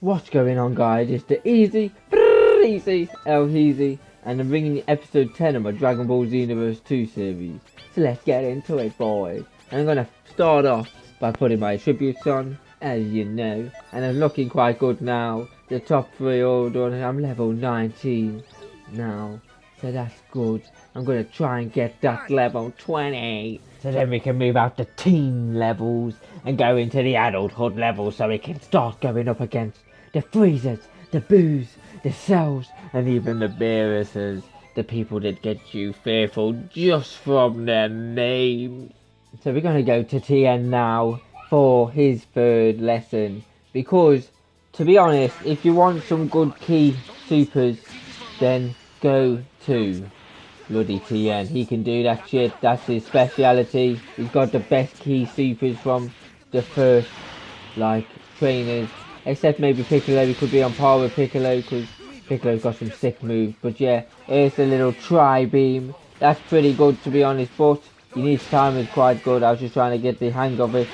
What's going on, guys? It's the easy LHeezy, and I'm bringing you episode 10 of my Dragon Ball Xenoverse 2 series. So let's get into it, boys. And I'm gonna start off by putting my tributes on, as you know, and I'm looking quite good now. The top 3 all done, and I'm level 19 now, so that's good. I'm gonna try and get that level 20, so then we can move out to teen levels and go into the adulthood levels, so we can start going up against the Freezers, the Boos, the Cells, and even the Beeruses, the people that get you fearful just from their name. So we're gonna go to Tien now for his third lesson, because to be honest, if you want some good key supers, then go to bloody Tien. He can do that shit. That's his speciality. He's got the best key supers from the first trainers, except maybe Piccolo. He could be on par with Piccolo because Piccolo's got some sick moves. But yeah, here's the little tri-beam. That's pretty good, to be honest, but you need to time it quite good. I was just trying to get the hang of it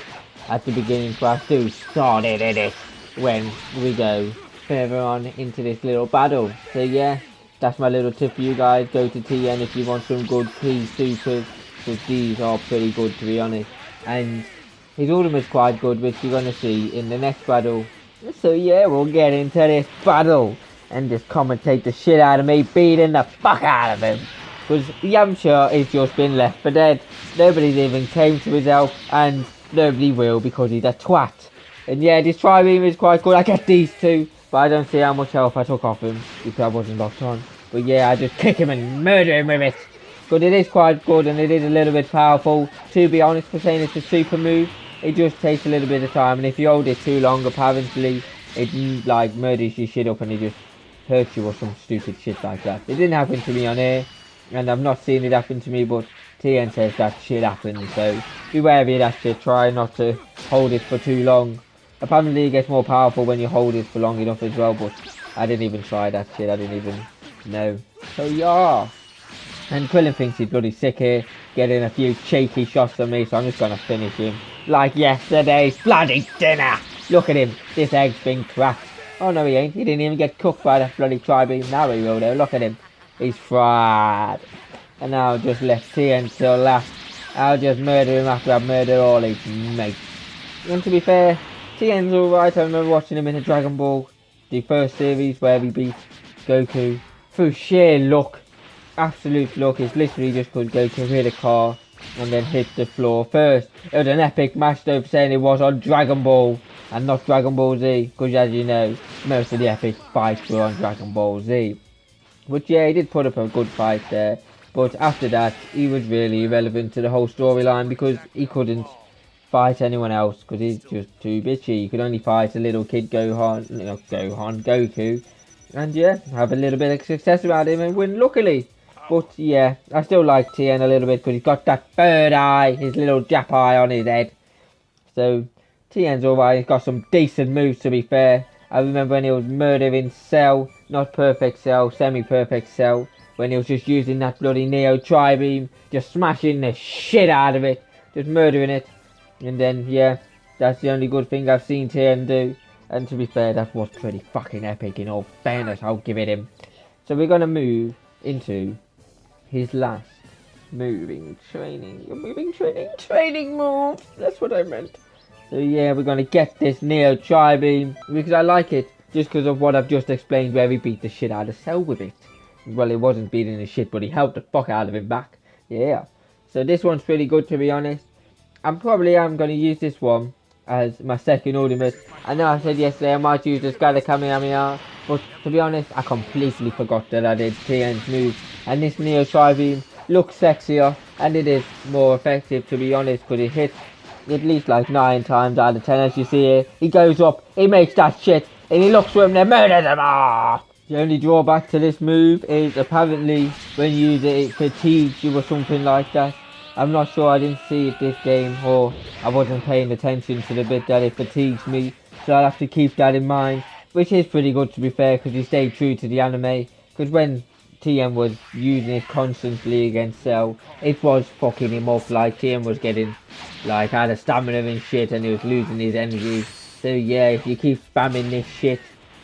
at the beginning, so I still started at it when we go further on into this little battle. So yeah, that's my little tip for you guys. Go to Tien if you want some good key supers, because these are pretty good, to be honest. And his ultimate's quite good, which you're going to see in the next battle. So yeah, we'll get into this battle and just commentate the shit out of me, beating the fuck out of him. Because Yamcha has just been left for dead. Nobody's even came to his help, and nobody will because he's a twat. And yeah, this tri-beam is quite good. I get these two, but I don't see how much health I took off him because I wasn't locked on. But yeah, I just kick him and murder him with it. But it is quite good, and it is a little bit powerful. To be honest, for saying it's a super move, it just takes a little bit of time, and if you hold it too long, apparently it murders your shit up and it just hurts you or some stupid shit like that. It didn't happen to me on air, and I've not seen it happen to me, but Tien says that shit happens, so be wary of that shit. Try not to hold it for too long. Apparently it gets more powerful when you hold it for long enough as well, but I didn't even try that shit. I didn't even know. So yeah. And Krillin thinks he's bloody sick here, getting a few cheeky shots on me, so I'm just gonna finish him like yesterday's bloody dinner. Look at him, this egg's been cracked. Oh no, he ain't. He didn't even get cooked by that bloody tri-beam. Now he will though. Look at him, he's fried. And now I've just left Tien till last. I'll just murder him after I've murdered all his mates. And to be fair, Tien's alright. I remember watching him in the Dragon Ball, the first series where he beat Goku through sheer luck. Absolute luck. It's literally just because Goku hit a car and then hit the floor first. It was an epic match though, saying it was on Dragon Ball and not Dragon Ball Z, because as you know, most of the epic fights were on Dragon Ball Z. But yeah, he did put up a good fight there, but after that he was really irrelevant to the whole storyline because he couldn't fight anyone else because he's just too bitchy. He could only fight a little kid Goku, and yeah, have a little bit of success around him and win luckily. But yeah, I still like Tien a little bit because he's got that third eye, his little Jap eye on his head. So Tien's alright, he's got some decent moves, to be fair. I remember when he was murdering Cell, not perfect Cell, semi-perfect Cell, when he was just using that bloody Neo tri-beam, just smashing the shit out of it, just murdering it. And then yeah, that's the only good thing I've seen Tien do. And to be fair, that was pretty fucking epic in all fairness, I'll give it him. So we're gonna move into his last moving training move. That's what I meant. So yeah, we're gonna get this Neo tri-beam because I like it just because of what I've just explained, where he beat the shit out of Cell with it. Well, it wasn't beating the shit, but he helped the fuck out of him back. Yeah. So this one's pretty good, to be honest. I'm gonna use this one as my second ultimate. I know I said yesterday I might use the Scatter Kamehameha, but to be honest, I completely forgot that I did Tien's move. And this Neo tri-beam looks sexier, and it is more effective, to be honest, because it hits at least like 9 times out of 10, as you see here. He goes up, he makes that shit, and he looks for him, then murders him. The only drawback to this move is apparently when you use it, it fatigues you or something like that. I'm not sure, I didn't see it this game, or I wasn't paying attention to the bit that it fatigues me, so I'll have to keep that in mind, which is pretty good, to be fair, because he stayed true to the anime. Because when Tien was using it constantly against Cell, it was fucking him up. Like Tien was getting out of stamina and shit, and he was losing his energy. So yeah, if you keep spamming this shit,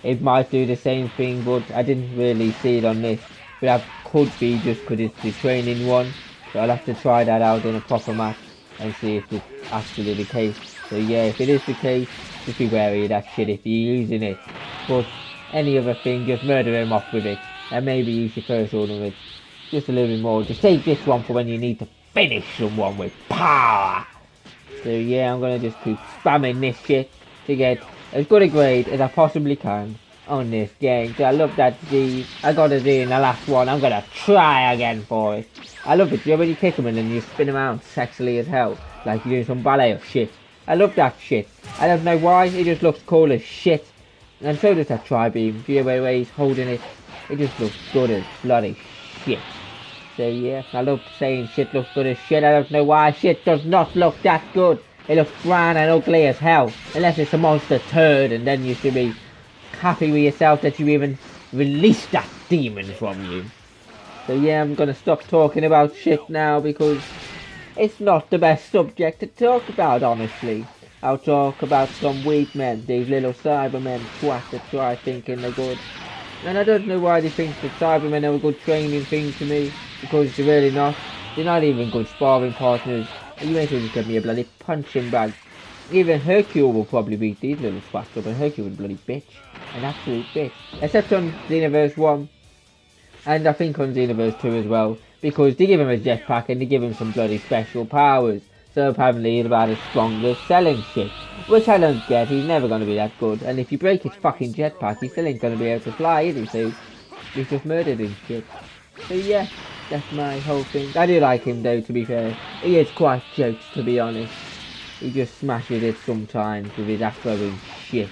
it might do the same thing, but I didn't really see it on this. But that could be just because it's the training one, so I'll have to try that out in a proper match and see if it's actually the case. So yeah, if it is the case, just be wary of that shit if you're using it. But any other thing, just murder him off with it, and maybe use your first order with just a little bit more. Just take this one for when you need to finish someone with power. So yeah, I'm gonna just keep spamming this shit to get as good a grade as I possibly can on this game. So I love that Z. I got a Z in the last one. I'm gonna try again for it. I love it. You know when you kick them and then you spin them around sexily as hell, like you're doing some ballet or shit. I love that shit. I don't know why. It just looks cool as shit. And so does that tri-beam. The way he's holding it, it just looks good as bloody shit. So yeah, I love saying shit looks good as shit. I don't know why shit does not look that good. It looks brown and ugly as hell. Unless it's a monster turd, and then you should be happy with yourself that you even released that demon from you. So yeah, I'm gonna stop talking about shit now because it's not the best subject to talk about, honestly. I'll talk about some weak men, these little Cybermen twats that try thinking they're good. And I don't know why they think that Cybermen are a good training thing to me, because they're really not. They're not even good sparring partners. You may as well just give me a bloody punching bag. Even Hercule will probably beat these little twats up, and Hercule is a bloody bitch. An absolute bitch. Except on Xenoverse 1. And I think on Xenoverse 2 as well. Because they give him a jetpack and they give him some bloody special powers. So apparently he's about as strong as selling shit. Which I don't get, he's never going to be that good. And if you break his fucking jetpack, he still ain't going to be able to fly, is he? So he's just murdered him shit. So yeah, that's my whole thing. I do like him though, to be fair. He is quite jokes, to be honest. He just smashes it sometimes with his afro shit.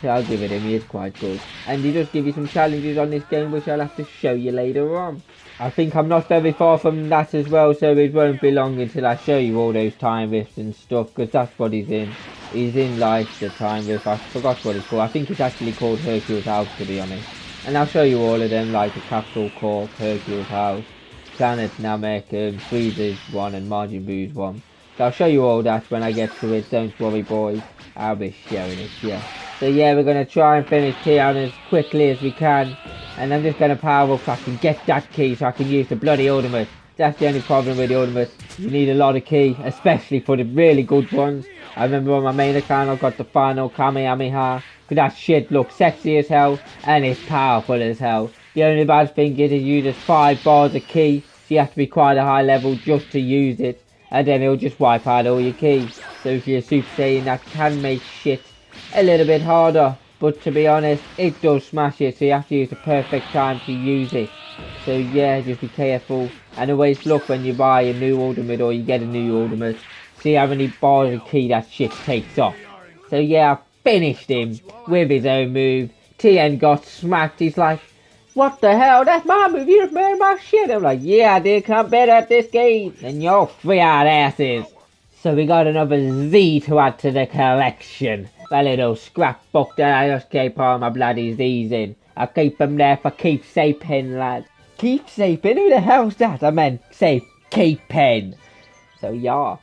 So I'll give it him, he is quite good. And he does give you some challenges on this game, which I'll have to show you later on. I think I'm not very far from that as well, so it won't be long until I show you all those time rifts and stuff, because that's what he's in. He's in like the time rift. I forgot what it's called. I think it's actually called Hercule's House, to be honest. And I'll show you all of them, like the Capital Corp, Hercule's House, Planet Namek, Frieza's one, and Majin Buu's one. So I'll show you all that when I get to it, don't worry boys. I'll be showing it, yeah. So yeah, we're going to try and finish Tien as quickly as we can. And I'm just going to power up so I can get that key so I can use the bloody ultimate. That's the only problem with the ultimate. You need a lot of key, especially for the really good ones. I remember on my main account I got the final Kamehameha. Because that shit looks sexy as hell and it's powerful as hell. The only bad thing is you just 5 bars of key. So you have to be quite a high level just to use it. And then it'll just wipe out all your keys. So if you're Super Saiyan, that can make shit a little bit harder. But to be honest, it does smash it, so you have to use the perfect time to use it. So yeah, just be careful. And always look when you buy a new ultimate or you get a new ultimate. See how many bars of key that shit takes off. So yeah, I finished him with his own move. Tien got smacked. He's like, what the hell? That's my move. You just made my shit. I'm like, yeah, I did. I'm better at this game than your 3-eyed asses. So we got another Z to add to the collection. My little scrapbook that I just keep all my bloody Z's in. I keep them there for keepsaping, lad. Keepsaping? Who the hell's that? I meant say keeping. So yeah.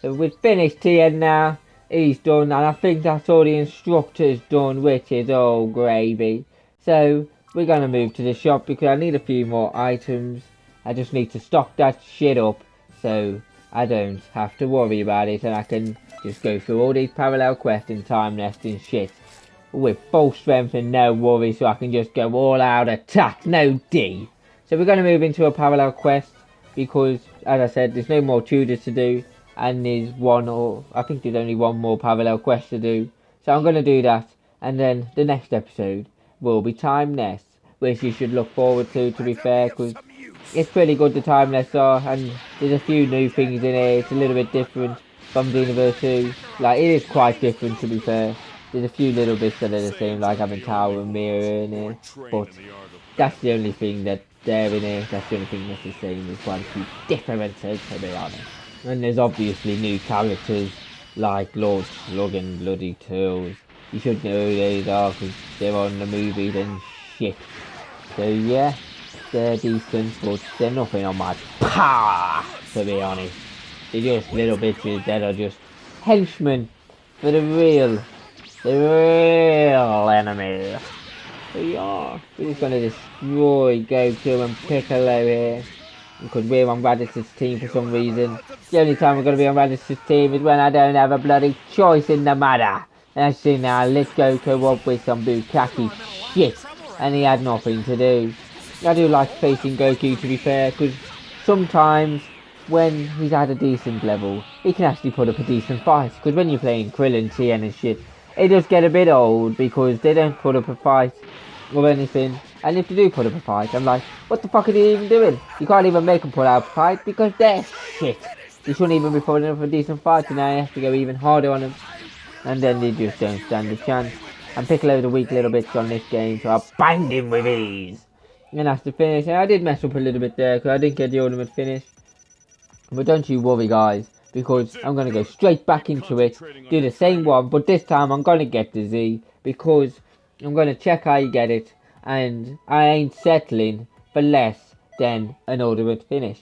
So we've finished Tien now. He's done, and I think that's all the instructor's done, which is all gravy. So we're gonna move to the shop because I need a few more items. I just need to stock that shit up so I don't have to worry about it, and I can just go through all these parallel quests and time nesting shit with full strength and no worry, so I can just go all out attack, no D. So we're going to move into a parallel quest because, as I said, there's no more tutors to do, and there's I think there's only one more parallel quest to do. So I'm going to do that, and then the next episode will be time nests, which you should look forward to be fair, because it's pretty good, the time nests are, and there's a few new things in here. It's a little bit different from Xenoverse 2. Like, it is quite different, to be fair. There's a few little bits that are the same, like having tower and mirror in it, but that's the only thing that they're in here. That's the only thing that's the same. There's quite a few differences, to be honest. And there's obviously new characters like Lord Slug and Bloody Turtles. You should know who these are because they're on the movies and shit. So yeah, they're decent, but they're nothing on my power, to be honest. They're just little bitches that are just henchmen for the real enemy. So yeah, we're just gonna destroy Goku and Piccolo here. Because we're on Raditz' team for some reason. The only time we're gonna be on Raditz' team is when I don't have a bloody choice in the matter. And I see now, let's Goku up with some Bukaki shit. And he had nothing to do. I do like facing Goku, to be fair, because sometimes when he's at a decent level, he can actually put up a decent fight. Because when you're playing Krillin, Tien and shit, it does get a bit old because they don't put up a fight or anything. And if they do put up a fight, I'm like, what the fuck are they even doing? You can't even make them put up a fight because they're shit. You shouldn't even be putting up a decent fight, and now you have to go even harder on them. And then they just don't stand a chance. And Piccolo's a weak little bitch on this game, so I banged him with ease. And that's the finish. And I did mess up a little bit there because I didn't get the ultimate finish. But don't you worry, guys, because I'm going to go straight back into it, do the same one, but this time I'm going to get the Z, because I'm going to check how you get it, and I ain't settling for less than an ultimate finish.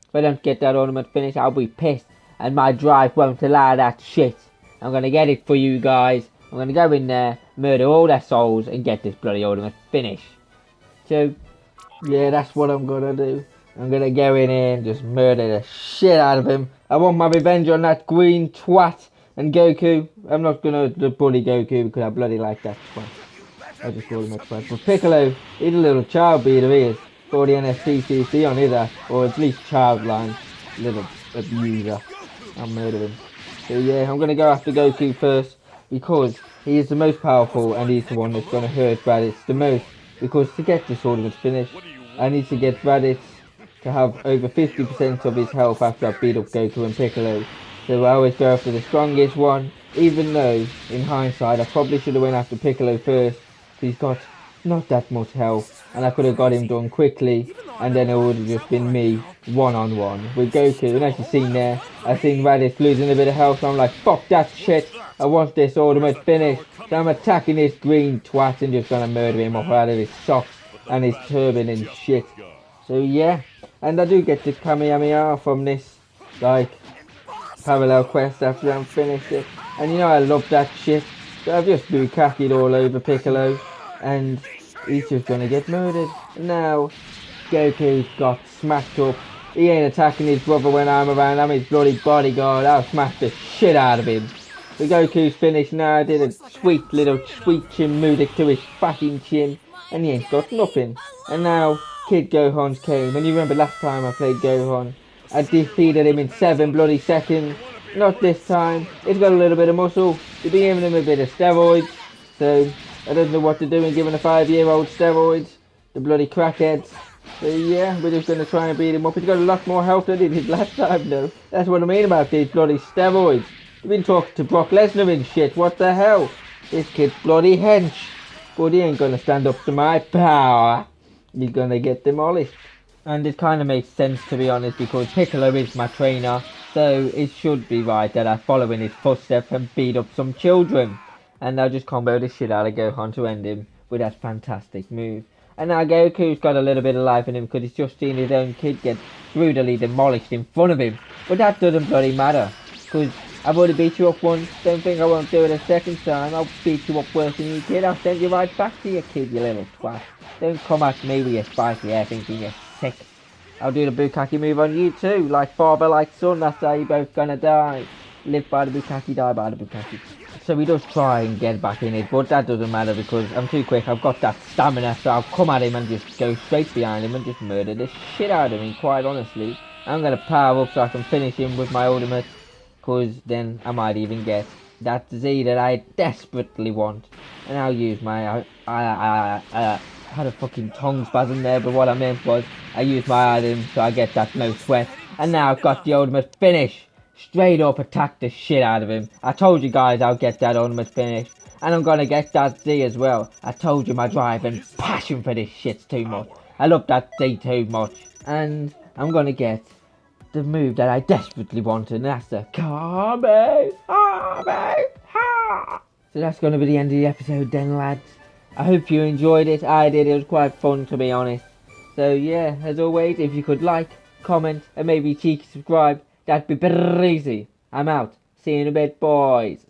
If I don't get that ultimate finish, I'll be pissed, and my drive won't allow that shit. I'm going to get it for you guys. I'm going to go in there, murder all their souls, and get this bloody ultimate finish. So, yeah, that's what I'm going to do. I'm going to go in here and just murder the shit out of him. I want my revenge on that green twat. And Goku, I'm not going to bully Goku because I bloody like that twat. I just call him a twat. But Piccolo, he's a little child beater, he is. For the NSCCC on his ass, or at least childline. Little abuser. I'll murder him. So yeah, I'm going to go after Goku first, because he is the most powerful and he's the one that's going to hurt Raditz the most. Because to get this ultimate finish, I need to get Raditz to have over 50% of his health after I beat up Goku and Piccolo. So I always go after the strongest one, even though, in hindsight, I probably should have went after Piccolo first. He's got not that much health, and I could have got him done quickly, and then it would have just been me, one-on-one, with Goku. And as you've seen there, I seen Raditz losing a bit of health, so I'm like, fuck that shit, I want this ultimate finish. So I'm attacking this green twat and just gonna murder him off out of his socks and his turban and shit. So yeah, and I do get the Kamehameha from this, like, parallel quest after I'm finished it. And you know I love that shit. So I've just Bukaki'd all over Piccolo, and he's just gonna get murdered. Now, Goku's got smacked up. He ain't attacking his brother when I'm around. I'm his bloody bodyguard. I'll smack the shit out of him. So Goku's finished now. I did a sweet little sweet chin music to his fucking chin, and he ain't got nothing. And now Kid Gohan's came, and you remember last time I played Gohan, I defeated him in 7 bloody seconds. Not this time. He's got a little bit of muscle. They've been giving him a bit of steroids, so I don't know what to do in giving a 5-year-old steroids. The bloody crackheads. So yeah, we're just going to try and beat him up. He's got a lot more health than he did last time though. That's what I mean about these bloody steroids. We've been talking to Brock Lesnar and shit. What the hell? This kid's bloody hench. But he ain't going to stand up to my power. He's going to get demolished. And it kind of makes sense, to be honest, because Piccolo is my trainer, so it should be right that I follow in his footsteps and beat up some children. And I'll just combo the shit out of Gohan to end him with that fantastic move. And now Goku's got a little bit of life in him because he's just seen his own kid get brutally demolished in front of him. But that doesn't bloody matter, because I've already beat you up once. Don't think I won't do it a second time. I'll beat you up worse than you, kid. I'll send you right back to your kid, you little twat. Don't come at me with your spicy hair thinking you're sick. I'll do the Bukaki move on you too. Like father, like son, that's how you both gonna die. Live by the Bukaki, die by the Bukaki. So he does try and get back in it, but that doesn't matter because I'm too quick. I've got that stamina, so I'll come at him and just go straight behind him and just murder the shit out of him, quite honestly. I'm gonna power up so I can finish him with my ultimate, because then I might even get that Z that I desperately want. And I'll use my had a fucking tongue spasm there, but what I meant was I use my item so I get that no sweat. And now I've got the ultimate finish. Straight up attack the shit out of him. I told you guys I'll get that ultimate finish. And I'm gonna get that Z as well. I told you my drive and passion for this shit's too much. I love that Z too much. And I'm gonna get the move that I desperately wanted, and that's the Kamehameha. So that's gonna be the end of the episode then, lads. I hope you enjoyed it. I did. It was quite fun, to be honest. So yeah, as always, if you could like, comment, and maybe cheeky subscribe, that'd be pretty easy. I'm out. See you in a bit, boys.